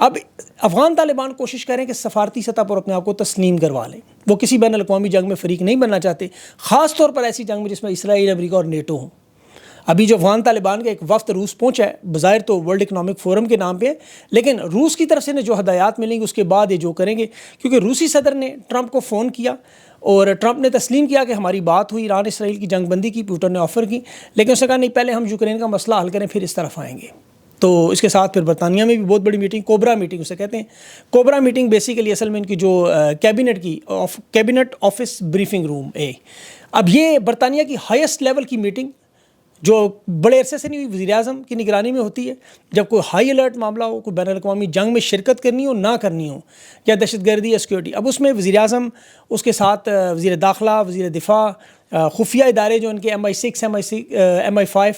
اب افغان طالبان کوشش کریں کہ سفارتی سطح پر اپنے آپ کو تسلیم کروا لیں. وہ کسی بین الاقوامی جنگ میں فریق نہیں بننا چاہتے, خاص طور پر ایسی جنگ میں جس میں اسرائیل, امریکہ اور نیٹو ہوں. ابھی جو افغان طالبان کا ایک وفد روس پہنچا ہے, بظاہر تو ورلڈ اکنامک فورم کے نام پہ ہے, لیکن روس کی طرف سے جو ہدایات ملیں گی اس کے بعد یہ جو کریں گے, کیونکہ روسی صدر نے ٹرمپ کو فون کیا اور ٹرمپ نے تسلیم کیا کہ ہماری بات ہوئی, ایران اسرائیل کی جنگ بندی کی پوٹن نے آفر کی, لیکن اس نے کہا نہیں پہلے ہم یوکرین کا مسئلہ حل کریں پھر اس طرف آئیں گے. تو اس کے ساتھ پھر برطانیہ میں بھی بہت بڑی میٹنگ, کوبرا میٹنگ اسے کہتے ہیں. کوبرا میٹنگ بیسیکلی اصل میں ان کی جو کیبنٹ آفس بریفنگ روم ہے. اب یہ برطانیہ کی ہائیسٹ لیول کی میٹنگ جو بڑے عرصے سے نہیں ہوئی, وزیر اعظم کی نگرانی میں ہوتی ہے. جب کوئی ہائی الرٹ معاملہ ہو, کوئی بین الاقوامی جنگ میں شرکت کرنی ہو نہ کرنی ہو, یا دہشت گردی یا سیکورٹی, اب اس میں وزیر اعظم, اس کے ساتھ وزیر داخلہ, وزیر دفاع, خفیہ ادارے جو ان کے MI6 MI5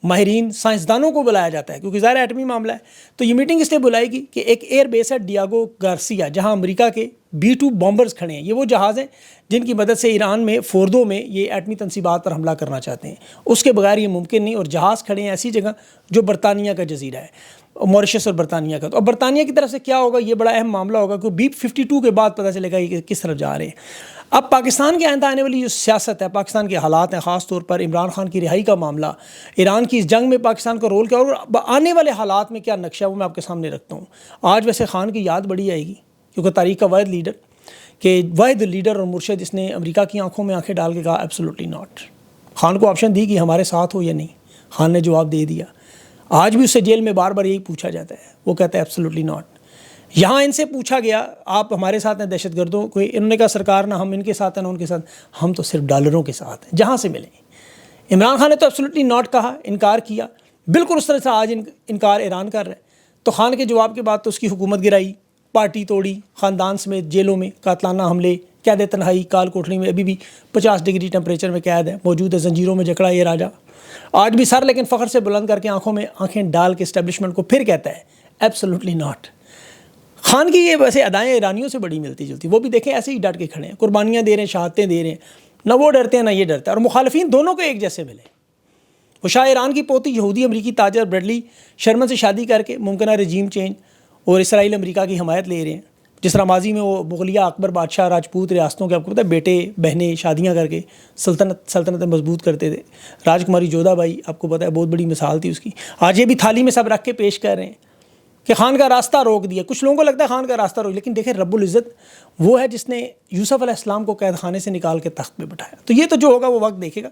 ماہرین, سائنسدانوں کو بلایا جاتا ہے کیونکہ ظاہر ایٹمی معاملہ ہے. تو یہ میٹنگ اس لیے بلائی گئی کہ ایک ایئر بیس ہے ڈیاگو گارسیا, جہاں امریکہ کے B-2 بامبرز کھڑے ہیں. یہ وہ جہاز ہیں جن کی مدد سے ایران میں فوردو میں یہ ایٹمی تنصیبات پر حملہ کرنا چاہتے ہیں. اس کے بغیر یہ ممکن نہیں, اور جہاز کھڑے ہیں ایسی جگہ جو برطانیہ کا جزیرہ ہے, موریشس اور برطانیہ کا. تو اب برطانیہ کی طرف سے کیا ہوگا, یہ بڑا اہم معاملہ ہوگا, کیونکہ B-52 کے بعد پتہ چلے گا کہ کس طرف جا رہے ہیں. اب پاکستان کے آئندہ آنے والی جو سیاست ہے, پاکستان کے حالات ہیں, خاص طور پر عمران خان کی رہائی کا معاملہ, ایران کی اس جنگ میں پاکستان کا رول کیا, اور آنے والے حالات میں کیا نقشہ, وہ میں آپ کے سامنے رکھتا ہوں. آج ویسے خان کی یاد بڑی آئے گی, کیونکہ تاریخ کا واحد لیڈر اور مرشد جس نے امریکہ کی آنکھوں میں آنکھیں ڈال کے کہا ایبسولوٹلی ناٹ. خان کو آپشن دی کہ ہمارے ساتھ ہو یا نہیں, خان نے جواب دے دیا. آج بھی اس سے جیل میں بار بار یہی پوچھا جاتا ہے, وہ کہتا ہے ایبسولوٹلی ناٹ. یہاں ان سے پوچھا گیا آپ ہمارے ساتھ ہیں دہشت گردوں کو, انہوں نے کہا سرکار نہ ہم ان کے ساتھ ہیں نہ ان کے ساتھ, ہم تو صرف ڈالروں کے ساتھ ہیں جہاں سے ملیں. عمران خان نے تو ایبسولوٹلی ناٹ کہا, انکار کیا, بالکل اس طرح سے آج انکار ایران کر رہا ہے. تو خان کے جواب کے بعد تو اس کی حکومت گرائی, پارٹی توڑی, خاندان سمیت جیلوں میں قاتلانہ حملے, قید تنہائی, کال کوٹڑی میں ابھی بھی 50 ڈگری ٹیمپریچر میں قید ہے, موجود ہے, زنجیروں میں جکڑا یہ راجا. آج بھی سر لیکن فخر سے بلند کر کے آنکھوں میں آنکھیں ڈال کے اسٹیبلشمنٹ کو پھر کہتا ہے ایبسولوٹلی ناٹ. خان کی یہ ویسے ادائیں ایرانیوں سے بڑی ملتی جلتی, وہ بھی دیکھیں ایسے ہی ڈٹ کے کھڑے ہیں, قربانیاں دے رہے ہیں, شہادتیں دے رہے ہیں, نہ وہ ڈرتے ہیں نہ یہ ڈرتا ہے, اور مخالفین دونوں کو ایک جیسے ملے. وہ شاہ ایران کی پوتی یہودی امریکی تاجر بریڈلی شرمن سے شادی کر کے ممکنہ رجیم چینج اور اسرائیل امریکہ کی حمایت لے رہے ہیں, جس طرح ماضی میں وہ مغلیہ اکبر بادشاہ راجپوت ریاستوں کے, آپ کو پتہ ہے, بیٹے بہنیں شادیاں کر کے سلطنتیں مضبوط کرتے تھے. راجکماری جودھا بائی آپ کو پتہ ہے بہت بڑی مثال تھی اس کی. آج یہ بھی تھالی میں سب رکھ کے پیش کر رہے ہیں کہ خان کا راستہ روک دیا. کچھ لوگوں کو لگتا ہے خان کا راستہ روک, لیکن دیکھیں رب العزت وہ ہے جس نے یوسف علیہ السلام کو قید خانے سے نکال کے تخت پہ بٹھایا. تو یہ تو جو ہوگا وہ وقت دیکھے گا.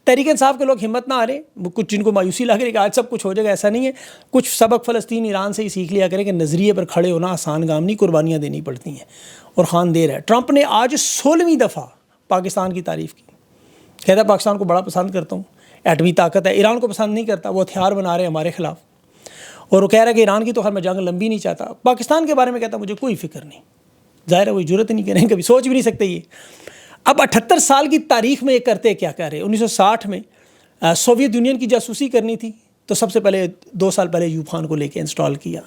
تحریک انصاف کے لوگ ہمت نہ آ رہے, کچھ جن کو مایوسی لگ رہی کہ آج سب کچھ ہو جائے گا, ایسا نہیں ہے. کچھ سبق فلسطین ایران سے ہی سیکھ لیا کریں کہ نظریے پر کھڑے ہونا آسان کام نہیں, قربانیاں دینی پڑتی ہیں, اور خان دے رہا ہے. ٹرمپ نے آج 16ویں دفعہ پاکستان کی تعریف کی, کہتا ہے پاکستان کو بڑا پسند کرتا ہوں, ایٹمی طاقت ہے, ایران کو پسند نہیں کرتا, وہ ہتھیار بنا رہے ہیں ہمارے خلاف, اور وہ کہہ رہا ہے کہ ایران کی تو خیر میں جنگ لمبی نہیں چاہتا. پاکستان کے بارے میں کہتا مجھے کوئی فکر نہیں, ظاہر ہے وہ جرت نہیں کریں, کبھی سوچ بھی نہیں سکتے یہ. اب 78 سال کی تاریخ میں یہ کرتے کیا کر رہے. 1960 میں سوویت یونین کی جاسوسی کرنی تھی, تو سب سے پہلے 2 سال پہلے ایوب خان کو لے کے انسٹال کیا,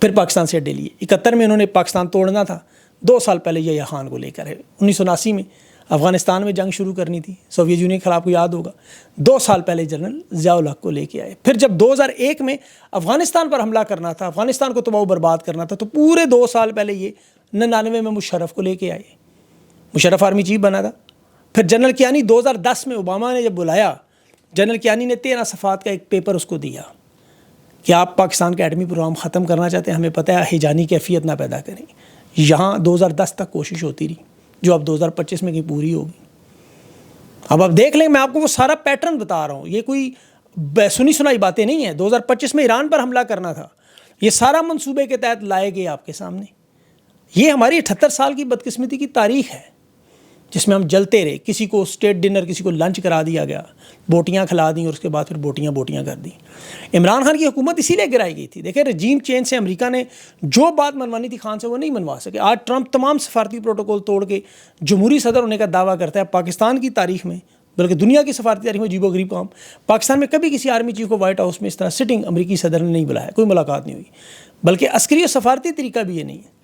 پھر پاکستان سے اڈے لیے. 71 میں انہوں نے پاکستان توڑنا تھا, 2 سال پہلے یہ خان کو لے کر. 1979 میں افغانستان میں جنگ شروع کرنی تھی سوویت یونین کے خلاف, کو یاد ہوگا, 2 سال پہلے جنرل ضیاء الحق کو لے کے آئے. پھر جب 2001 میں افغانستان پر حملہ کرنا تھا, افغانستان کو تباہ و برباد کرنا تھا, تو پورے 2 سال پہلے یہ 99 میں مشرف کو لے کے آئے. مشرف آرمی چیف بنا تھا. پھر جنرل کیانی 2010 میں اوباما نے جب بلایا, جنرل کیانی نے 13 صفحات کا ایک پیپر اس کو دیا کہ آپ پاکستان کا ایٹمی پروگرام ختم کرنا چاہتے ہیں, ہمیں پتہ ہے ہیجانی کیفیت نہ پیدا کریں. یہاں 2010 تک کوشش ہوتی رہی, جو اب 2025 میں کہیں پوری ہوگی. اب آپ دیکھ لیں, میں آپ کو وہ سارا پیٹرن بتا رہا ہوں, یہ کوئی سنی سنائی باتیں نہیں ہیں. 2025 میں ایران پر حملہ کرنا تھا, یہ سارا منصوبے کے تحت لائے گئے آپ کے سامنے. یہ ہماری 78 سال کی بدقسمتی کی تاریخ ہے جس میں ہم جلتے رہے. کسی کو اسٹیٹ ڈنر, کسی کو لنچ کرا دیا گیا, بوٹیاں کھلا دیں, اور اس کے بعد پھر بوٹیاں کر دیں. عمران خان کی حکومت اسی لیے گرائی گئی تھی. دیکھیں رجیم چینج سے امریکہ نے جو بات منوانی تھی خان سے وہ نہیں منوا سکے. آج ٹرمپ تمام سفارتی پروٹوکول توڑ کے جمہوری صدر ہونے کا دعویٰ کرتا ہے. پاکستان کی تاریخ میں, بلکہ دنیا کی سفارتی تاریخ میں عجیب و غریب کام, پاکستان میں کبھی کسی آرمی چیف کو وائٹ ہاؤس میں اس طرح سٹنگ امریکی صدر نے نہیں بلایا, کوئی ملاقات نہیں ہوئی. بلکہ عسکری اور سفارتی طریقہ بھی یہ نہیں ہے.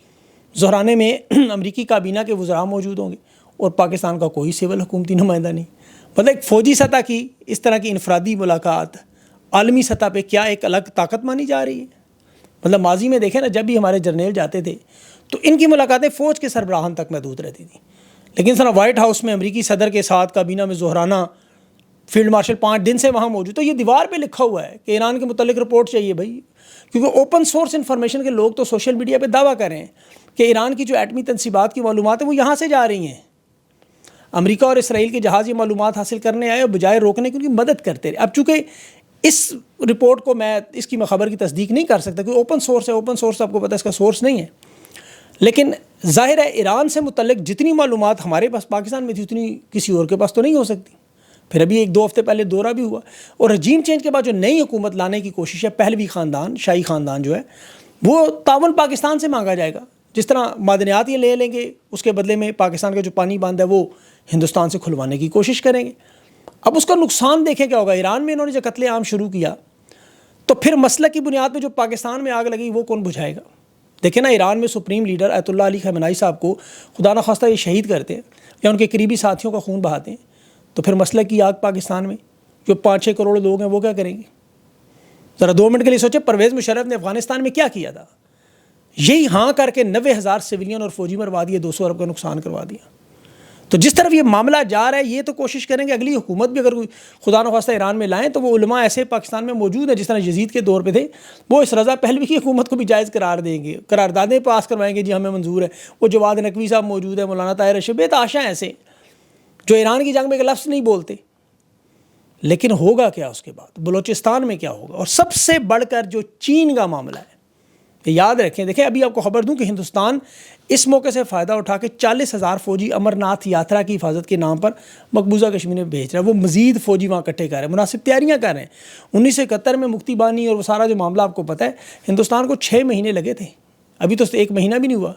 زہرانے میں امریکی کابینہ کے وزراء موجود ہوں گے, اور پاکستان کا کوئی سول حکومتی نمائندہ نہیں. مطلب ایک فوجی سطح کی اس طرح کی انفرادی ملاقات عالمی سطح پہ کیا ایک الگ طاقت مانی جا رہی ہے. مطلب ماضی میں دیکھیں نا، جب بھی ہمارے جرنیل جاتے تھے تو ان کی ملاقاتیں فوج کے سربراہان تک محدود رہتی تھیں، لیکن سر وائٹ ہاؤس میں امریکی صدر کے ساتھ کابینہ میں ظہرانہ فیلڈ مارشل 5 دن سے وہاں موجود، تو یہ دیوار پہ لکھا ہوا ہے کہ ایران کے متعلق رپورٹ چاہیے بھائی، کیونکہ اوپن سورس انفارمیشن کے لوگ تو سوشل میڈیا پہ دعویٰ کر رہے ہیں کہ ایران کی جو ایٹمی تنصیبات کی معلومات ہیں وہ یہاں سے جا رہی ہیں، امریکہ اور اسرائیل کے جہاز یہ معلومات حاصل کرنے آئے اور بجائے روکنے کی ان کی مدد کرتے رہے۔ اب چونکہ اس رپورٹ کو اس کی خبر کی تصدیق نہیں کر سکتا کیونکہ اوپن سورس ہے، اوپن سورس آپ کو پتہ ہے اس کا سورس نہیں ہے، لیکن ظاہر ہے ایران سے متعلق جتنی معلومات ہمارے پاس پاکستان میں تھی اتنی کسی اور کے پاس تو نہیں ہو سکتی۔ پھر ابھی 1-2 ہفتے پہلے دورہ بھی ہوا، اور رجیم چینج کے بعد جو نئی حکومت لانے کی کوشش ہے، پہلوی خاندان، شاہی خاندان جو ہے، وہ تعاون پاکستان سے مانگا جائے گا۔ جس طرح معدنیات یہ لے لیں گے، اس کے بدلے میں پاکستان کا جو پانی باندھ ہے وہ ہندوستان سے کھلوانے کی کوشش کریں گے۔ اب اس کا نقصان دیکھیں کیا ہوگا۔ ایران میں انہوں نے جو قتل عام شروع کیا تو پھر مسلک کی بنیاد پہ جو پاکستان میں آگ لگی وہ کون بجھائے گا؟ دیکھیں نا، ایران میں سپریم لیڈر آیت اللہ علی خامنہئی صاحب کو خدا نخواستہ یہ شہید کرتے ہیں یا ان کے قریبی ساتھیوں کا خون بہاتے ہیں، تو پھر مسلک کی آگ پاکستان میں جو 5-6 کروڑ لوگ ہیں وہ کیا کریں گے؟ ذرا 2 منٹ کے لیے سوچیں، پرویز مشرف نے افغانستان میں کیا کیا تھا؟ یہی ہاں کر کے 90,000 سویلین اور فوجی مروا دیے، 200 ارب کا نقصان کروا دیا۔ تو جس طرف یہ معاملہ جا رہا ہے، یہ تو کوشش کریں گے اگلی حکومت بھی اگر خدا نخواستہ ایران میں لائیں تو وہ علماء ایسے پاکستان میں موجود ہیں جس طرح یزید کے دور پہ تھے، وہ اس رضا پہلوی کی حکومت کو بھی جائز قرار دیں گے، قراردادیں پاس کروائیں گے، جی ہمیں منظور ہے۔ وہ جواد نقوی صاحب موجود ہے، مولانا طاہر اشرف، بے تحاشا ایسے جو ایران کی جنگ میں ایک لفظ نہیں بولتے۔ لیکن ہوگا کیا اس کے بعد؟ بلوچستان میں کیا ہوگا؟ اور سب سے بڑھ کر جو چین کا معاملہ ہے، یاد رکھیں، دیکھیں ابھی آپ کو خبر دوں کہ ہندوستان اس موقع سے فائدہ اٹھا کے 40,000 فوجی امرناتھ یاترا کی حفاظت کے نام پر مقبوضہ کشمیر میں بھیج رہا ہے۔ وہ مزید فوجی وہاں اکٹھے کر رہے ہیں، مناسب تیاریاں کر رہے ہیں۔ 1971 میں مکتی بانی اور وہ سارا جو معاملہ آپ کو پتہ ہے، ہندوستان کو 6 مہینے لگے تھے، ابھی تو 1 مہینہ بھی نہیں ہوا۔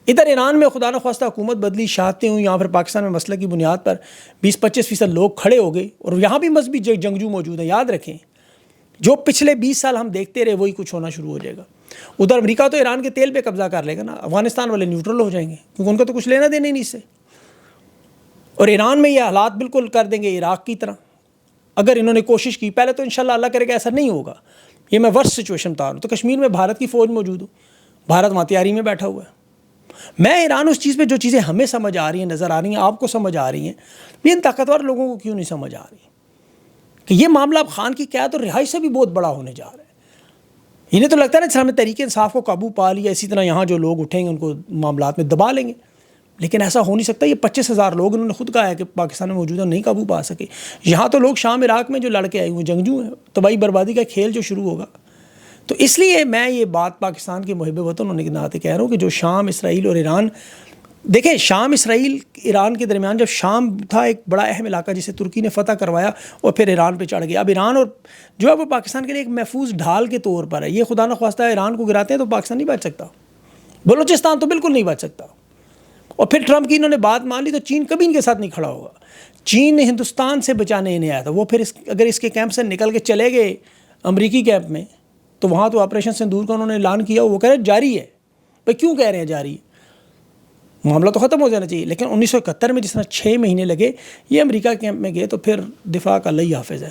ادھر ایران میں خدا نخواستہ حکومت بدلی، شہادتیں ہوئیں، یہاں پھر پاکستان میں مسلک کی بنیاد پر 20-25% لوگ کھڑے ہو گئے، اور یہاں بھی مذہبی جنگجو موجود ہیں۔ یاد رکھیں، جو پچھلے 20 سال ہم دیکھتے رہے وہی کچھ ہونا شروع ہو جائے گا۔ ادھر امریکہ تو ایران کے تیل پہ قبضہ کر لے گا نا، افغانستان والے نیوٹرل ہو جائیں گے کیونکہ ان کا تو کچھ لینا دینا ہی نہیں اس سے۔ اور ایران میں یہ حالات بالکل کر دیں گے عراق کی طرح اگر انہوں نے کوشش کی۔ پہلے تو انشاءاللہ اللہ کرے گا ایسا نہیں ہوگا، یہ میں ورسٹ سچویشن بتا رہا ہوں۔ تو کشمیر میں بھارت کی فوج موجود ہو، بھارت وہاں تیاری میں بیٹھا ہوا ہے۔ میں ایران اس چیز پہ جو چیزیں ہمیں سمجھ آ رہی ہیں، نظر آ رہی ہیں، آپ کو سمجھ آ رہی ہیں، ان طاقتور لوگوں کو کیوں نہیں سمجھ آ رہی کہ یہ معاملہ اب خان کی قیادت اور رہائی سے بھی بہت بڑا ہونے جا رہا ہے۔ انہیں تو لگتا ہے نا جس ہم نے تحریک انصاف کو قابو پا لیا، اسی طرح یہاں جو لوگ اٹھیں گے ان کو معاملات میں دبا لیں گے، لیکن ایسا ہو نہیں سکتا۔ یہ 25,000 لوگ انہوں نے خود کہا ہے کہ پاکستان میں موجود ہیں، نہیں قابو پا سکے۔ یہاں تو لوگ شام عراق میں جو لڑکے آئے ہوئے جنگجو ہیں، تباہی بربادی کا کھیل جو شروع ہوگا۔ تو اس لیے میں یہ بات پاکستان کے محب وطن ہونے کے ناطے کہہ رہا ہوں کہ جو شام، اسرائیل اور ایران، دیکھیں شام، اسرائیل، ایران کے درمیان جب شام تھا ایک بڑا اہم علاقہ جسے ترکی نے فتح کروایا اور پھر ایران پہ چڑھ گیا، اب ایران اور جو ہے وہ پاکستان کے لیے ایک محفوظ ڈھال کے طور پر ہے۔ یہ خدا نخواستہ ایران کو گراتے ہیں تو پاکستان نہیں بچ سکتا، بلوچستان تو بالکل نہیں بچ سکتا۔ اور پھر ٹرمپ کی انہوں نے بات مان لی تو چین کبھی ان کے ساتھ نہیں کھڑا ہوگا۔ چین ہندوستان سے بچانے انہیں آیا تھا، وہ پھر اگر اس کے کیمپ سے نکل کے چلے گئے امریکی کیمپ میں تو وہاں تو آپریشن سندور کا انہوں نے اعلان کیا، وہ کہہ رہے جاری ہے۔ بھائی کیوں کہہ رہے ہیں جاری؟ معاملہ تو ختم ہو جانا چاہیے۔ لیکن 1971 میں جس طرح 6 مہینے لگے، یہ امریکہ کیمپ میں گئے تو پھر دفاع کا اللہ حافظ ہے۔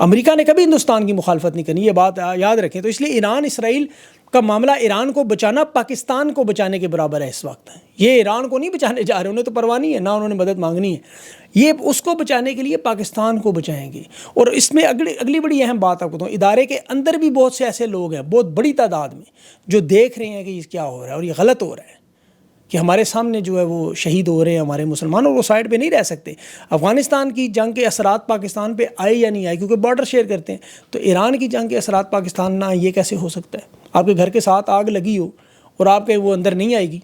امریکہ نے کبھی ہندوستان کی مخالفت نہیں کرنی، یہ بات یاد رکھیں۔ تو اس لیے ایران اسرائیل کا معاملہ ایران کو بچانا پاکستان کو بچانے کے برابر ہے اس وقت۔ یہ ایران کو نہیں بچانے جا رہے، انہیں تو پرواہ نہیں ہے، نہ انہوں نے مدد مانگنی ہے، یہ اس کو بچانے کے لیے پاکستان کو بچائیں گے۔ اور اس میں اگلی بڑی اہم بات آپ کو بتاؤں، ادارے کے اندر بھی بہت سے ایسے لوگ ہیں، بہت بڑی تعداد میں، جو دیکھ رہے ہیں کہ یہ کیا ہو رہا ہے اور یہ غلط ہو رہا ہے کہ ہمارے سامنے جو ہے وہ شہید ہو رہے ہیں ہمارے مسلمان، اور وہ سائڈ پہ نہیں رہ سکتے۔ افغانستان کی جنگ کے اثرات پاکستان پہ آئے یا نہیں آئے کیونکہ بارڈر شیئر کرتے ہیں، تو ایران کی جنگ کے اثرات پاکستان نہ آئے، یہ کیسے ہو سکتا ہے؟ آپ کے گھر کے ساتھ آگ لگی ہو اور آپ کے وہ اندر نہیں آئے گی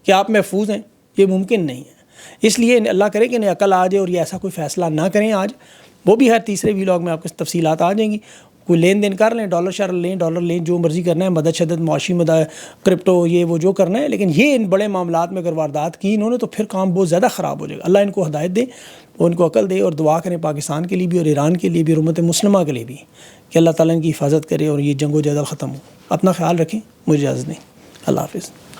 کہ آپ محفوظ ہیں، یہ ممکن نہیں ہے۔ اس لیے اللہ کرے کہ انہیں عقل آ جائے اور یہ ایسا کوئی فیصلہ نہ کریں آج۔ وہ بھی ہر تیسرے ویلاگ میں آپ کو تفصیلات آ جائیں گی۔ کوئی لین دین کر لیں، ڈالر لیں، جو مرضی کرنا ہے، مدد شدت، معاشی مدد، کرپٹو، یہ وہ جو کرنا ہے، لیکن یہ ان بڑے معاملات میں اگر واردات کی انہوں نے تو پھر کام بہت زیادہ خراب ہو جائے گا۔ اللہ ان کو ہدایت دے، وہ ان کو عقل دے، اور دعا کریں پاکستان کے لیے بھی اور ایران کے لیے بھی اور امت مسلمہ کے لیے بھی کہ اللہ تعالیٰ ان کی حفاظت کرے اور یہ جنگ و جدل ختم ہو۔ اپنا خیال رکھیں، مجھے اجازت دیں، اللہ حافظ۔